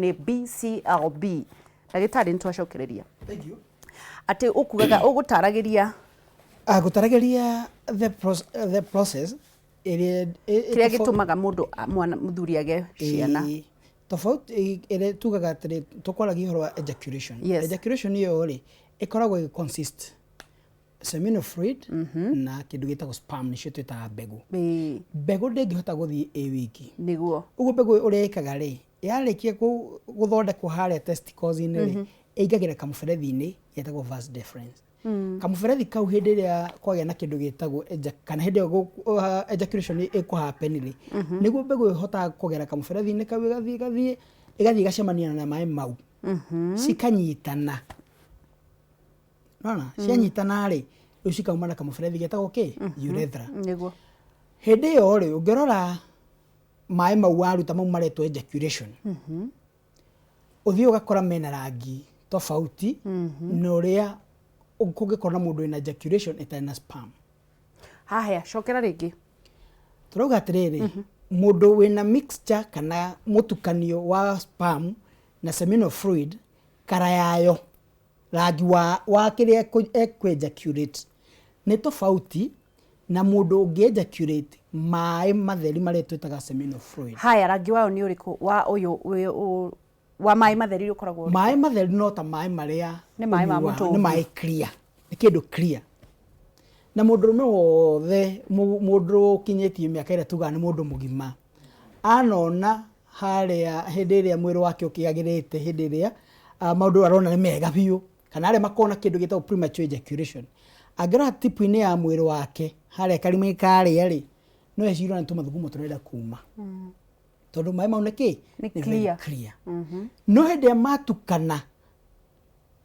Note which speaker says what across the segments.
Speaker 1: nĩ BCLB. Ndagĩtarĩ nĩtwacokereria.
Speaker 2: Thank you.
Speaker 1: Atĩ ũkugaga ũgũtaragĩria
Speaker 2: the process
Speaker 1: kĩrĩa gĩtũmaga mũndũ mũthuri age ciana.
Speaker 2: Tofauti ile tugaga atĩ tũkwaragia ũhoro wa ejaculation. Ejaculation ĩyo rĩ ĩkoragwo consist seminal fluid na kĩndũ gĩtagwo sperm nĩcio twĩtaga mbegũ. Mbegũ ndĩngĩhota gũthiĩ wiki.
Speaker 1: Nĩguo.
Speaker 2: Ũguo mbegũ ũrĩa ĩkaga rĩ yarĩkia gũthondekwo harĩa testicles-inĩ rĩ ĩingagĩra kamũberethi-inĩ getagwo vas deferens. Kamũberethi kau hĩndĩ ĩrĩa kwagĩa na kĩndũ gĩtagwo kana hĩndĩ ĩyo ejaculation ĩkũhappen rĩ nĩguo mbegũ ĩhotaga kũgera kamũberethi-inĩ kau ĩgathiĩ igacemania na maĩ mau cikanyitana. Nona cianyitana rĩ rĩu cikauma na kamũberethi getagwo urethra.
Speaker 1: Nĩguo.
Speaker 2: Hĩndĩ ĩyo rĩ ũngĩrora maĩ mau waruta mau maretwo ejaculation ũthiĩ ũgakora mena rangi tofauti na ũrĩa kũngĩkorwo na mũndũ wĩna ejaculation ĩtarĩ na sperm.
Speaker 1: Haya, cokera rĩngĩ.
Speaker 2: Turauga atĩrĩrĩ mũndũ wĩna mixture kana mũtukanio wa sperm na seminal fluid kara yayo rangi wa kĩrĩa ekwejaculate nĩ tofauti na mũndũ ũngĩ-ejaculate maĩ matheri marĩa twĩtaga seminal fluid.
Speaker 1: Haya, rangi wayo nĩ ũrĩkũ wa ũyũ wa maĩ matheri ũkoragwo?
Speaker 2: Maĩ matheri no ta maĩ marĩa
Speaker 1: nĩ maĩ ma mũtũ.
Speaker 2: Nĩ maĩ clear. Nĩ kĩndũ clear. Na mũndũ wothe mũndũ ũkinyĩtie mĩaka ĩrĩa tugaga nĩ mũndũ mũgima anona harĩa hĩndĩ ĩrĩa mwĩrĩ wake ũkĩagĩrĩte hĩndĩ ĩrĩa maũndũ arona nĩ mega biũ kana arĩa makona kĩndũ gĩtagwo premature ejaculation angĩrora tipu-inĩ ya mwĩrĩ wake harĩa karima karĩa rĩ no ecirwo nĩ tũmathugumo tũrenda kuma. Tondũ maĩ mau nĩ clear. No hĩndĩ ĩrĩa matukana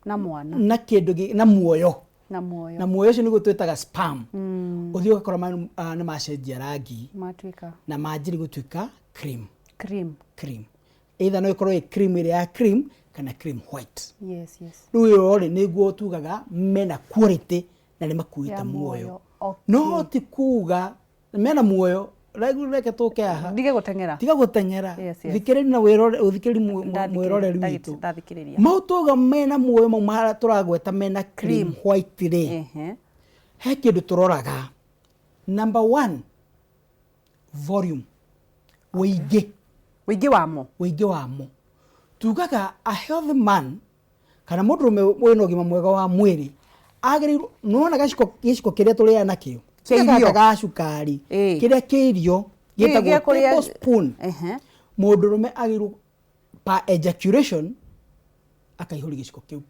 Speaker 1: na mwana
Speaker 2: na kĩndũ na muoyo
Speaker 1: na muoyo
Speaker 2: ũcio nĩguo twĩtaga sperm ũthiĩ ũgakora nĩ macenjia rangi na manjĩrĩ gũtuĩka cream. Either no ĩkorwo ĩ cream ĩrĩa ya cream kana cream white. Rĩu ĩyo rĩ nĩguo tugaga mena quality na nĩ makuĩte muoyo. No ti kuga mena muoyo reke tũke haha tiga gũteng'era thikĩrĩria na ũthikĩrĩria mwĩroreri witũ mau tuga mena muoyo mau tũragweta mena cream white rĩ he kĩndũ tũroraga. Number 1 volume wĩingĩ wamo tugaga a healthy man kana mũndũ wĩna ũgima mwega wa mwĩrĩ agĩrĩirwo nĩwona gĩciko kĩrĩa tũrĩaga nakĩo kĩrĩa cukari kĩrĩa kĩirio gĩtagwo tablespoon mũndũrũme agĩrĩirwo per ejaculation akaihũria gĩciko kĩu.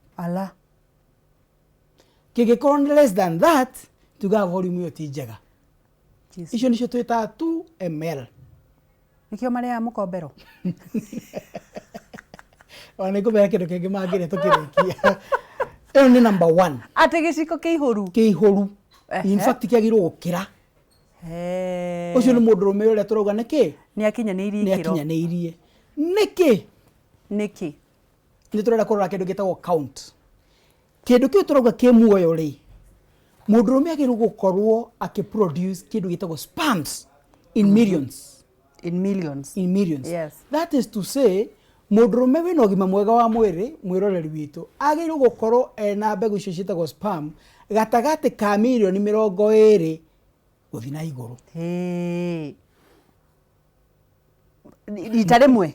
Speaker 2: Kĩngĩkorwo nĩ less than that tugaga volume ĩyo ti njega. Icio nĩcio twĩtaga 2 ml.
Speaker 1: Nĩkĩo marĩa mũkombero.
Speaker 2: Ona ngũmera kĩndũ kĩngĩ mangĩrĩa tũkĩrĩkia. Ĩyo nĩ number 1.
Speaker 1: Atĩ gĩciko kĩihũru.
Speaker 2: In fact kĩagĩrĩirwo gũkĩra. Ũcio nĩ mũndũrũme ũrĩa tũrauga nĩkĩ? Nĩakinyanĩirie. Nĩkĩ? Nĩ tũrenda kũrora kĩndũ gĩtagwo count. Kĩndũ kĩu tũrauga kĩ muoyo rĩ mũndũrũme agĩrĩirwo gũkorwo akĩproduce kĩndũ gĩtagwo sperms in millions. Yes. That is to say mũndũrũme wĩna ũgima mwega wa mwĩrĩ mwĩroreri witũ agĩrĩirwo gũkorwo ena mbegũ icio ciĩtagwo sperm gatagatĩ ka milioni 20 gũthiĩ na igũrũ.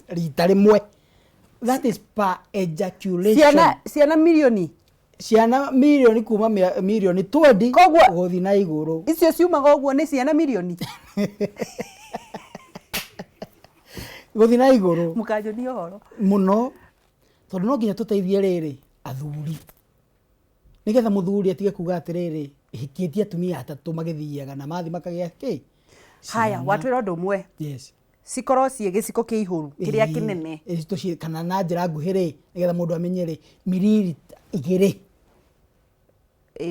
Speaker 2: Rita rĩmwe. That is per ejaculation. Ciana milioni kuma milioni 20 gũthiĩ na igũrũ.
Speaker 1: Icio ciumaga ũguo nĩ ciana milioni.
Speaker 2: Gũthiĩ na igũrũ.
Speaker 1: Mũkanjonia ũhoro.
Speaker 2: Mũno. Tondũ no nginya tũteithie rĩrĩ athuri. Nĩgetha mũthuri atige kuga atĩrĩrĩ hikĩtie atumia atatũ magĩthiaga na mathi makagĩa kĩ.
Speaker 1: Haya, watwĩra ũndũ ũmwe. Cikorwo ciĩ gĩciko kĩihũru kĩrĩa kĩnene.
Speaker 2: Kana na njĩra nguhĩ rĩ nĩgetha mũndũ amenye rĩ mililita 2.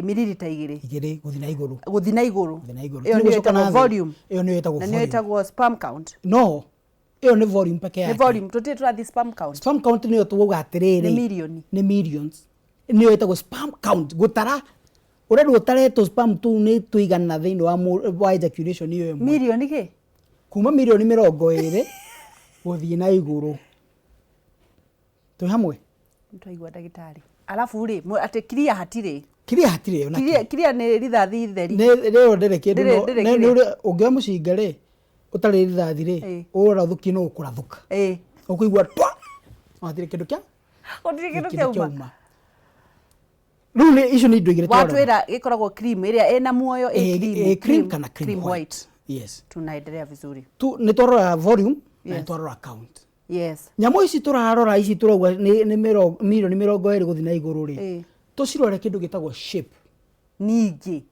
Speaker 1: Mililita 2
Speaker 2: gũthiĩ na igũrũ.
Speaker 1: Ĩyo nĩ ĩtagwo volume.
Speaker 2: Ĩyo nĩ ĩtagwo volume.
Speaker 1: Na nĩ ĩtagwo sperm count.
Speaker 2: No. Ĩyo nĩ volume peke yake.
Speaker 1: Nĩ volume. Tũtirĩ tũrathi sperm count.
Speaker 2: Sperm count nĩyo tuuga atĩrĩrĩ. Nĩ millions. Nĩyo ĩtagwo sperm count. Gũtara ũrenda ũtaretwo sperm tũu nĩ tũigana thĩinĩ wa ejaculation ĩyo ĩmwe.
Speaker 1: Milioni kĩ?
Speaker 2: Kuma milioni 20 gũthiĩ na igũrũ. tu hamwe
Speaker 1: twaigua ndagitari alafu ri ate clear hatire
Speaker 2: ona
Speaker 1: clear ni rithathi theri
Speaker 2: rero ndere kindu no ungia mucinga ri utari rithathi ri urathukio no ukurathuka ukuigua twa watire kindu kia uma riu ni icio ni indo igire
Speaker 1: watwira gikoragwo cream iria ena muoyo
Speaker 2: cream kana cream white. Yes,
Speaker 1: tunaendelea vizuri
Speaker 2: tu ni twarora volume na twarora count.
Speaker 1: Yes,
Speaker 2: nyamo ici turarora ici turauga ni milioni 20 guthi na iguru ri tucirore kindu gitagwo shape
Speaker 1: ningi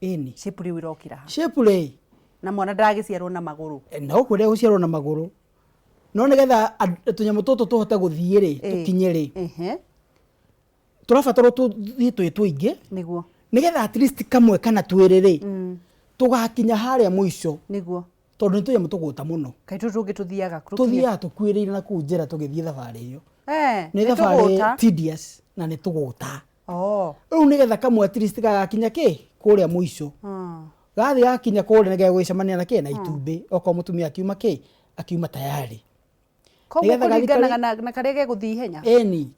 Speaker 2: ini
Speaker 1: shape ri wirokira ha
Speaker 2: shape ri
Speaker 1: na mwana ndagiciarwo na maguru
Speaker 2: no kwire guciarwo na maguru no nigetha tunyamo tutu tuhote guthie ri tukinye ri turabatara tuthie twingi
Speaker 1: niguo
Speaker 2: nigetha at least kamwe kana twiri ri tugakinya haria muico
Speaker 1: niguo
Speaker 2: tondu tunyamo tuguta muno
Speaker 1: kai tungi tuthiaga
Speaker 2: tukwirire na ku njira tugithie thabari iyo
Speaker 1: ni
Speaker 2: thabari tedious na ni tuguta riu nigetha kamwe at least gagakinya kuria muico gathi gakinya kuria nige gwicemania na na itumbi oko mutumia akiuma tayari
Speaker 1: nigetha gathikana na karia geguthii henya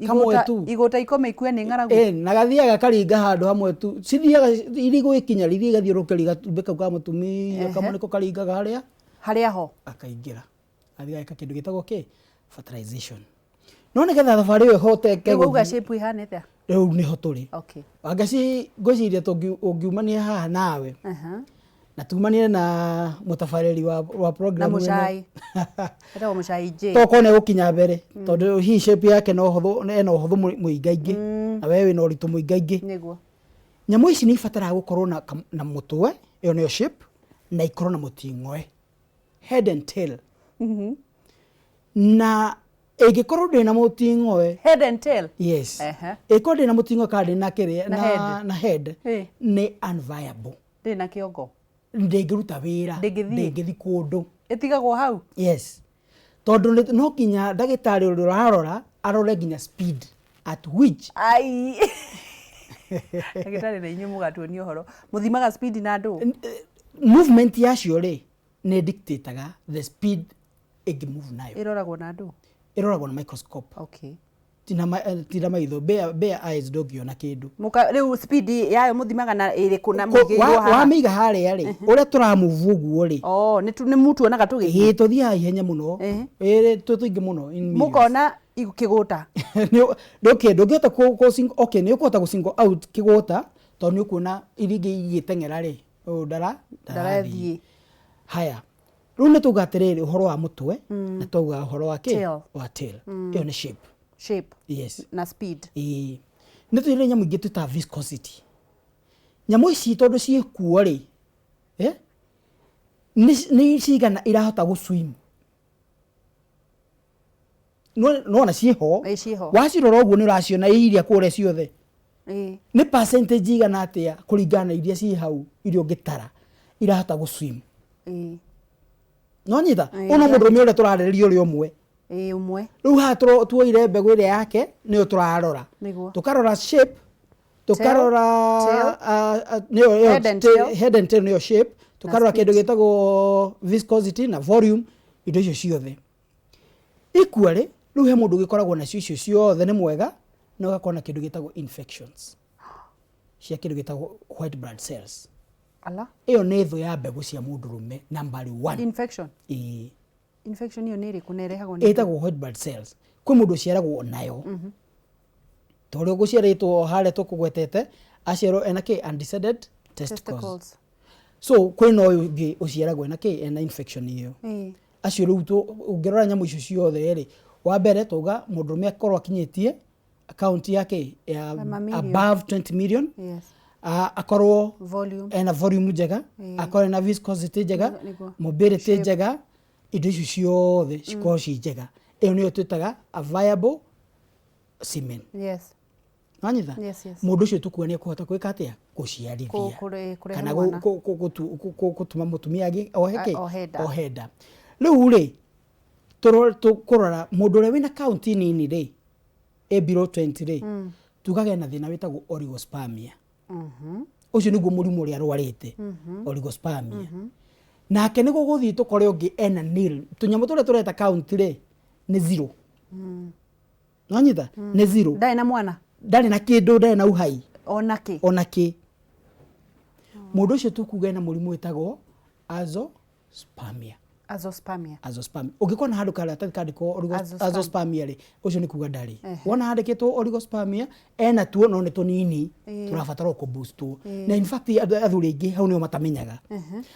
Speaker 2: kamwe tu
Speaker 1: igota ikome ikue ni ngaragu
Speaker 2: na gathiaga karinga handu hamwe tu cithiaga iri gwikinya rithie gathiuruke rigatumbi kau ka mutumia kamwe niko karingaga haria ho akaingira athiaga ka kindu gitagwo fertilization no nigetha thabari iyo hoteke
Speaker 1: guga shape ihane thia
Speaker 2: riu niho turi
Speaker 1: angaci
Speaker 2: ngwiciria tungiumania haha nawe na tumanie na mutafariri wa program
Speaker 1: na mucai eta mucai je
Speaker 2: to kone ukinya mbere tondu hi shape yake no hothu muingaingi na wewe no ritu muingaingi
Speaker 1: niguo
Speaker 2: nyamu ici ni ibatara gukorwo na mutwe iyo niyo shape na ikorwo na muting'oe head and tail na igikorwo ndina muting'oe
Speaker 1: head and tail
Speaker 2: yes ikorwo ndina muting'oe kandi na kire na head ni unviable
Speaker 1: ndina kiongo
Speaker 2: ndingiruta wira ndingithi kundu
Speaker 1: itigagwo hau
Speaker 2: yes tondu no kinya ndagitari urarora arore nginya speed at which
Speaker 1: ndagitari na inyu mugatuonia horo muthimaga speed na andu
Speaker 2: movement yacio ri ne dictateaga the speed igi move nayo
Speaker 1: iroragwo na andu
Speaker 2: iroragwo na microscope tina maitho bare eyes dogiona kindu
Speaker 1: muka riu speed yayo muthimaga na iriku na muigirwo haha
Speaker 2: wa miga haria ri uria turamuvu guo ri
Speaker 1: ni mutu onaga tugi
Speaker 2: tuthia ihenya muno tuingi muno
Speaker 1: mukona kiguta
Speaker 2: ndungihota ni ukuhota gusingle out kiguta tondu ni ukuona iringi igiteng'era ri ndarathie haya riu ni tugatiriri uhoro wa mutwe na tuga uhoro wa tail iyo ni shape yes
Speaker 1: na speed
Speaker 2: ni tuire nyamu ingi tuta viscosity nyamu ici tondu ciikuo ri ni cigana irahota guswim no na ciho wacirora uguo ni uraciona iria kuria ciothe ni percentage igana atia kuringana iria ci hau irio ngitara irahota guswim no nyita ona mundu uria turareririo ri umwe riu ha tuoire mbegu iria yake niyo turarora tukarora shape tukarora head and tail niyo shape tukarora kindu gitagwo viscosity na volume indo icio ciothe equally riu he mundu gikoragwo na icio ciothe ni mwega na ugakorwo na kindu gitagwo infections cia kindu gitagwo white blood cells iyo ni thu ya mbegu cia mundurume number 1
Speaker 1: infection infection iyo ni riku nerehagwo ni
Speaker 2: etagwo white blood cells kwi mundu ciaragwo nayo tori guciaritwo hare tukugwetete aciarwo ena undecided testicles so kwi no uyu uciaragwo ena infection iyo acio riu ungirora nyamu icio ciothe ri wa mbere tuga mundurume akorwo akinyitie account yake ya above 20 million akorwo ena volume njega akorwo na viscosity njega mobility njega indo icio ciothe cikorwo ci njega iyo niyo twitaga a viable semen anyitha mundu ucio tukuonia kuhota gwika atia guciarithia kana gutuma mutumia agi oheda riu ri tukurora mundu uria wina count nini ri below 20 ri tugage na thina witagwo oligospermia ucio niguo murimu uria arwarite oligospermia nake niguo guthii tukore ungi ena nil tunyamu turia tureta count ri ni 0 Nwanyita nĩ zero.
Speaker 1: Ndari na mwana.
Speaker 2: Ndari na kĩndũ, ndari na uhai.
Speaker 1: Ona kĩ.
Speaker 2: Mũndũ ũcio tukuga ena mũrimũ wĩtagwo azoospermia.
Speaker 1: Azoospermia.
Speaker 2: Ũngĩkona na handũ karatathi kandĩkwo azoospermia rĩ, ũcio nĩ kuga ndarĩ. Wona handĩkĩtwo oligospermia, ena tuo no nĩ tũnini, tũrabatara kũboostwo. Na in fact athuri aingĩ hau nĩo matamenyaga.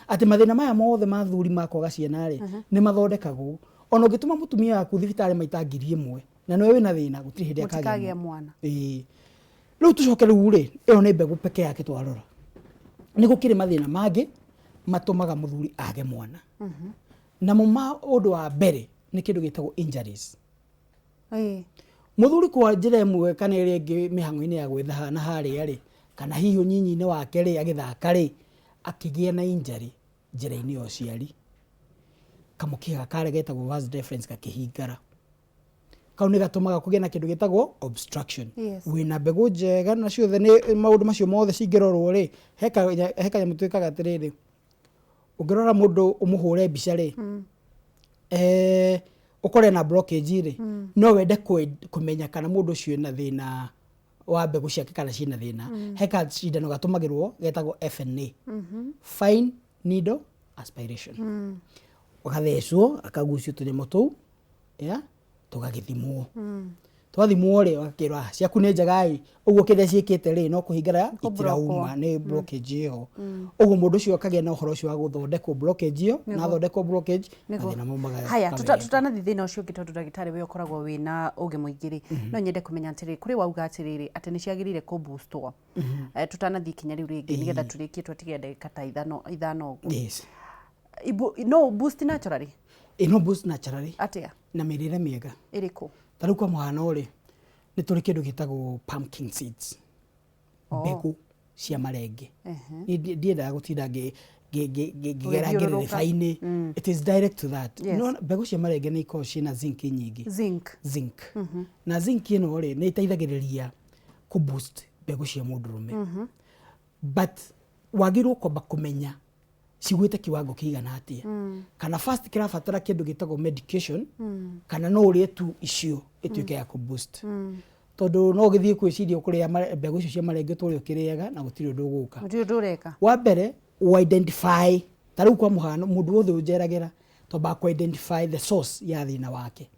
Speaker 2: Atĩ mathĩna maya mothe ma athuri ma kwaga ciana rĩ, nĩ mathondekagwo. Ona ũngĩtũma mũtumia waku thibitarĩ maita 1000 na nĩwe wĩna thĩna gũtirĩ hĩndĩ akagĩa mwana. Rĩu tũcoke rĩu rĩ, ĩyo nĩ mbegũ peke yake twarora. Nĩ gũkĩrĩ mathĩna mangĩ matũmaga mũthuri age mwana. Namo ũndũ wa mbere nĩ kĩndũ gĩtagwo injuries. Mũthuri kwa njĩra ĩmwe kana ĩrĩa ĩngĩ mĩhang'o-inĩ ya gwĩtha na harĩa rĩ, kana hihi ũnyinyi-inĩ wake rĩ agĩthaka rĩ, akĩgĩa na injury njĩra-inĩ ya ũciari, kamũkiha karĩa getagwo vas deferens gakĩhingara. Kau nĩ gatũmaga kũgĩa na kĩndũ gĩtagwo obstruction. Wĩna mbegũ njega na ciothe nĩ maũndũ macio mothe cingĩrorwo rĩ, he kanyamũ twĩkaga atĩrĩrĩ, ũngĩrora mũndũ ũmũhũre mbica rĩ, ũkore na blockage rĩ, no wende kũmenya kana mũndũ ũcio ena thĩna wa mbegũ ciake kana ciĩna thĩna. He kacindano gatũmagĩrwo getagwo FNA, fine needle aspiration. Ũgathecwo akagucio tũnyamũ tũu, tũgagĩthimwo. Twathimwo rĩ, wakĩrwo ciaku nĩ njega ĩ, ũguo kĩrĩa ciĩkĩte rĩ no kũhingara itirauma nĩ blockage ĩyo. Ũguo mũndũ ũcio akagĩa na ũhoro ũcio wa gũthondekwo blockage ĩyo, na thondekwo blockage mathĩna maumaga.
Speaker 1: Haya, tutanathi thĩna ũcio ũngĩ tondũ ndagĩtarĩ we ũkoragwo wĩna ũgĩ mũingĩ rĩ, no nyende kũmenya atĩrĩrĩ, kũrĩ wauga atĩrĩrĩ atĩ nĩ ciagĩrĩire kũboostwo. Tutanathi ikinya rĩu rĩngĩ nĩgetha tũrĩkie twetige ndagĩka ta ithano ũguo. No boost naturally?
Speaker 2: No boost naturally.
Speaker 1: Atĩa?
Speaker 2: Na mĩrĩre mĩega.
Speaker 1: Ĩrĩkũ?
Speaker 2: Tarĩu kwa mũhano rĩ, nĩ tũrĩ kĩndũ gĩtagwo pumpkin seeds. Mbegũ cia marenge. Ndiendaga gũtinda ngĩgeragĩrĩra rĩba-inĩ. It is direct to that. No mbegũ cia marenge nĩ ikoragwo ciĩna zinc nyingĩ. Zinc. Na zinc ĩno rĩ nĩ ĩteithagĩrĩria kũboost mbegũ cia mũndũrũme. But wagĩrĩirwo kwamba kũmenya cigwĩte kiwango kĩigana atĩa. Kana first kĩrabatara kĩndũ gĩtagwo medication, kana no ũrĩe tu icio ĩtuĩke ya kũboost. Tondũ no ũgĩthiĩ kwĩciria ũkũrĩa mbegũ icio cia marenge tũrĩa ũkĩrĩaga na gũtirĩ ũndũ ũgũka.
Speaker 1: Gũtirĩ ũndũ ũreka.
Speaker 2: Wa mbere identify, tarĩu kwa mũhano mũndũ wothe ũnjeragĩra twambaga ku-identify the source ya thĩna wake.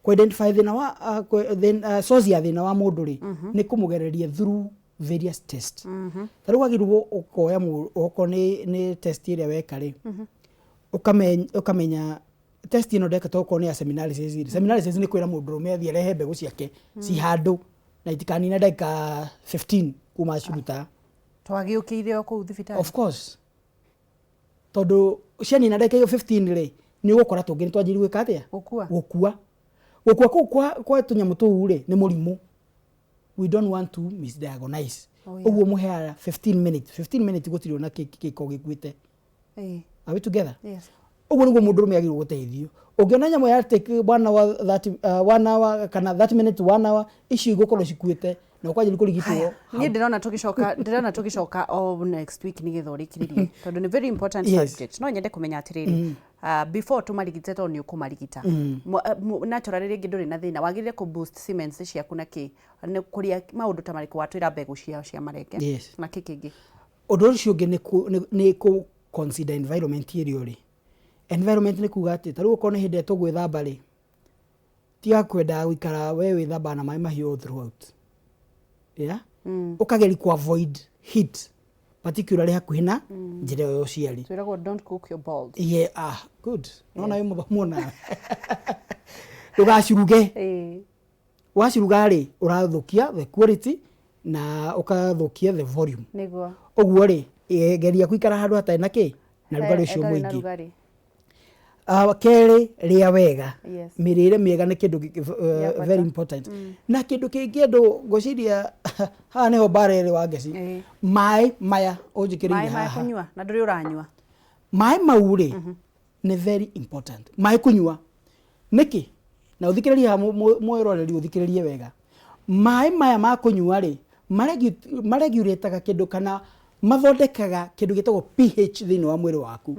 Speaker 2: Ku-identify source ya thĩna wa mũndũ rĩ, nĩ kũmũgereria through various tests. Tarĩu wagĩrĩirwo ũkoya okorwo nĩ test ĩrĩa weka rĩ, ũkamenya test ĩno ndeketwo okorwo nĩ ya seminarisis rĩ. Seminarisis nĩ kwĩra mũndũrũme athiĩ arehe mbegũ ciake ci handũ na itikanine ndagĩka 15 kuma ciruta.
Speaker 1: Twagĩũkĩire kũu thibitarĩ.
Speaker 2: Of course. Tondũ cianina ndagĩka 15 rĩ, nĩ ũgũkora tũngĩ nĩ twanjĩrĩirie gwĩka atĩa? Gũkua kũu kwa tũnyamũ tũu rĩ nĩ mũrimũ. We don't want to misdiagnose. Ũguo mũheaga 15 minutes. 15 minutes gũtirĩ ona kĩko gĩkuĩte. Are we together?
Speaker 1: Yes.
Speaker 2: Ũguo nĩguo mũndũrũme agĩrĩirwo gũteithio. Ũngĩona nyamũ ya take 1 hour kana 30 minutes 1 hour, icio igũkorwo cikuĩte na ũkwanjĩrĩria kũrigitwo.
Speaker 1: Niĩ ndĩrona tũgĩcoka next week nĩgetha ũrĩkĩrĩrie tondũ nĩ very important subject. No nyende kũmenya atĩrĩrĩ, before tũmarigite tondũ nĩ ũkũmarigita. Naturally rĩngĩ ndũrĩ na thĩna, wagĩrĩire kũboost Siemens ciaku na kĩ, kũrĩa maũndũ ta marĩkũ watwĩra mbegũ cia marenge na kĩ kĩngĩ.
Speaker 2: Ũndũ ũcio ũngĩ nĩ kũ consider environment ĩrĩa ũrĩ. Environment nĩ kuga atĩ tarĩu okorwo nĩ hĩndĩ tũgwĩthamba rĩ, tiga kwenda gũikara we wĩthamba na maĩ mahiũ throughout. Ũkageria ku avoid heat, particularly hakuhĩ na njĩra ya ũciari.
Speaker 1: Twĩragwo don't cook your balls.
Speaker 2: Good. Nona wĩ mũthomu na ndũgaciruge. Waciruga rĩ ũrathũkia the quality na ũkathũkia the volume.
Speaker 1: Nĩguo.
Speaker 2: Ũguo rĩ geria gũikara handũ hatarĩ na kĩ na rugarĩ ũcio mũingĩ. Kerĩ rĩa wega. Mĩrĩre mĩega nĩ kĩndũ very important. Na kĩndũ kĩngĩ andũ ngwĩciria haha nĩho mbara ĩrĩ wa ngeci. Maĩ maya ũnjĩkĩrĩire haha.
Speaker 1: Maĩ kũnyua na ndũrĩ ũranyua.
Speaker 2: Maĩ mau rĩ nĩ very important. Maĩ kũnyua nĩkĩ? Na ũthikĩrĩrie haha mwĩroreri ũthikĩrĩrie wega. Maĩ maya ma kũnyua rĩ maregulataga kĩndũ kana mathondekaga kĩndũ gĩtagwo pH thĩinĩ wa mwĩrĩ waku.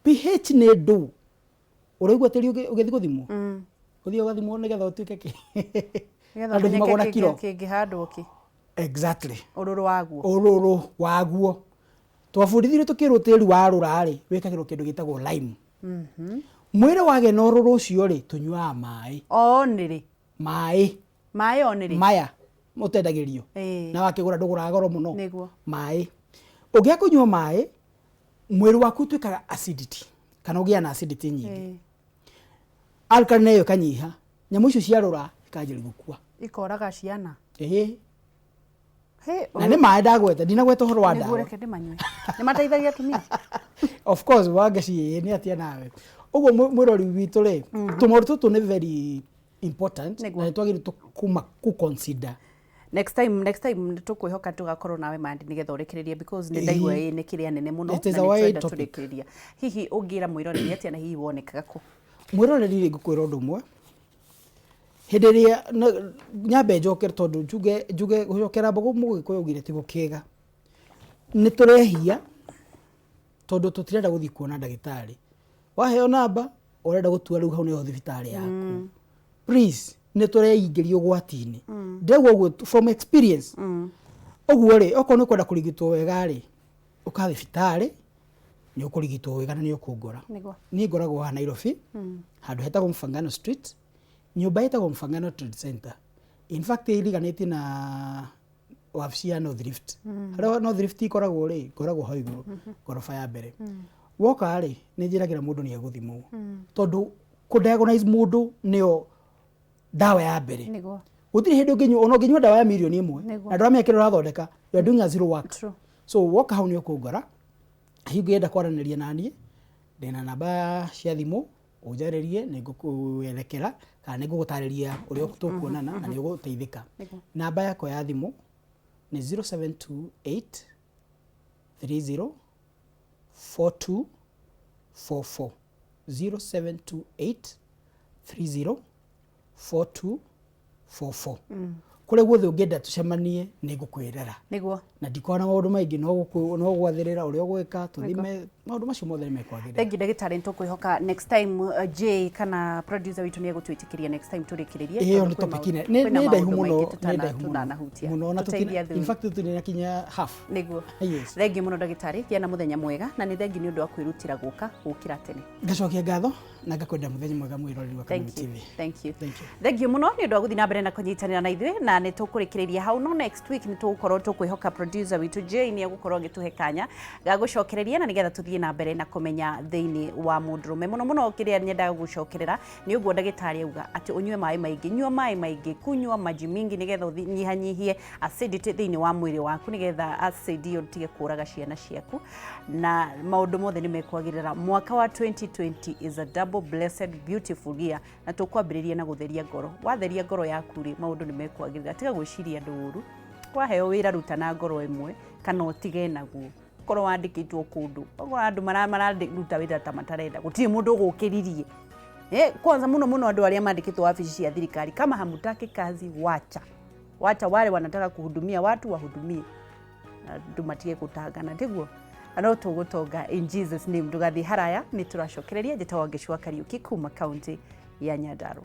Speaker 2: pH nĩ ndũ. Ũraigua tĩri ũgĩthiĩ gũthimwo? Ũthiĩ ũgathimwo nĩgetha ũtuĩke kĩ? andå thimagwo na kiro
Speaker 1: kĩngĩhandwo kĩ
Speaker 2: exactly
Speaker 1: ũrũrũ
Speaker 2: waguo twabundithirio tũkĩrwo tĩri warũra rĩ wĩkagĩrwo kĩndũ gĩtagwo lime mwĩrĩ wage na ũrũrũ ũcio rĩ tũnyuaga maĩ
Speaker 1: onĩrĩ
Speaker 2: maĩ
Speaker 1: onĩrĩ
Speaker 2: maya mũtendagĩrio na wakĩgũra ndũgũraga goro mũno maĩ ũngĩaga kũnyua maĩ mwĩrĩ waku ũtuĩkaga acidity kana ũgĩa na acidity nyingĩ alkaline nayo kanyiha nyamũ icio ciarũra ikanjĩrĩria gũkua
Speaker 1: ikoraga ciana
Speaker 2: na nĩ maĩ ndagweta ndinagweta ũhoro wa ndawa
Speaker 1: nĩ mateithagia atumia
Speaker 2: of course wangeci nĩ atia nawe ũguo mwĩrori witũ rĩ tũmaũndũ tũtũ nĩ very important na nĩ twagĩrĩirwo ku consider
Speaker 1: next time tukwĩhoka tugakorwo nawe Mandi nigetha ũrekererie because nĩ ndaigua nĩ kĩrĩa nene mũno na nĩ tũrekereria hihi ũngĩra mwĩroreri atia na hihi wonekaga kũ
Speaker 2: mwĩroreri ngũkwĩra ũndũ ũmwe hĩndĩ ĩrĩa nyambe njokere tondũ njuge gũcokera mbogo mũgĩkũyũ augire ti gũkĩga nĩ tũrehia tondũ tũtirenda gũthiĩ kuona ndagĩtarĩ waheo namba ũrenda gũtua rĩu hau nĩho thibitarĩ yaku please nĩ tũreingĩria ũgwati-inĩ ndĩrauga ũguo from experience ũguo rĩ okorwo nĩ ũkwenda kũrigitwo wega rĩ ũka thibitarĩ nĩ ũkũrigitwo wega na nĩ ũkũngora niĩ ngoragwo haha Nairobi handũ hetagwo Mfangano Street nyũmba ĩtagwo Mfangano Trade Center in fact ĩriganĩtie na wabici ya North Rift harĩa North Rift ikoragwo rĩ ngoragwo hau igũrũ ngoroba ya mbere woka rĩ nĩ njĩragĩra mũndũ nĩ egũthimwo tondũ kũdiagnose mũndũ nĩyo dawa ya mbere gũtirĩ hĩndĩ ũngĩnyua dawa ya milioni ĩmwe na ndũramĩkĩra ũrathondeka you are doing a zero work so woka hau nĩ ũkũngora hihi ũngĩenda kwaranĩria naniĩ ndĩna namba cia thimũ ũnjarĩrie nĩ ngũkwerekera kana nĩ ngũgũtarĩria ũrĩa tũkuonana na nĩ ũgũteithĩka namba yakwa ya thimũ nĩ 0728 30 4244 0728 30 4244 kũrĩa guothe ũngĩenda tũcemanie nĩ ngũkwĩrera na ndikona maũndũ maingĩ no gwathĩrĩra ũrĩa ũgwĩka tũthime maũndũ macio mothe nĩ mekwagĩrĩra
Speaker 1: thengi ndagĩtarĩ nĩtũkwĩhoka next time Jay kana producer witũ nĩ egũtwĩtĩkĩria next time tũrĩkĩrĩrie
Speaker 2: ĩyo nĩ topic nĩ ndaihu mũno na in fact tũtinakinya half
Speaker 1: nĩguo thengi mũno ndagĩtarĩ gĩa na mũthenya mwega na nĩ thengi nĩ ũndũ wa kwĩrutĩra gũkĩra tene
Speaker 2: ngacokia ngatho na ngakwenda mũthenya mwega mwĩroreri wa Kameme TV
Speaker 1: thengi mũno nĩ ũndũ wa gũthiĩ na mbere na kũnyitanĩra na ithuĩ na nĩ tũkũrĩkĩrĩria hau no next week nĩ tũgũkorwo tũkwĩhoka producer witũ Jay nĩ egũkorwo agĩtũhe kanya gagũcokereria na nĩgetha tũthiĩ na mbere na kũmenya thĩinĩ wa mũndũrũme mũno kĩrĩa nyendaga gũcokerera nĩ ũguo ndagĩtarĩ auga atĩ ũnyue maĩ maingĩ nyua maĩ maingĩ kunyua maji mingi nĩgetha ũnyihanyihie acidity thĩinĩ wa mwĩrĩ waku nĩgetha acid ĩyo tige kũraga ciana ciaku na maũndũ mothe nĩ mekwagĩrĩra mwaka wa 2020 is a double blessed beautiful year na tũkwambĩrĩria na gũtheria ngoro watheria ngoro yaku rĩ maũndũ nĩ mekwagĩrĩra tiga gwĩciria andũ ũru waheo wĩra ruta na ngoro ĩmwe kana ũtige naguo korwo wandĩkĩtwo kũndũ ũguo andũ mararuta wĩra ta matarenda gũtirĩ mũndũ ũgũkĩririe kwanza mũno andũ arĩa mandĩkĩtwo wabici cia thirikari kama hamutaki kazi wacha wale wanataka kuhudumia watu wahudumie na tumatige kutangana tiguo no tũgũtonga in Jesus name ndũgathiĩ haraya nĩ tũracokereria njĩtagwo Ngĩcua Kariuki kuma kaunti ya Nyandarua.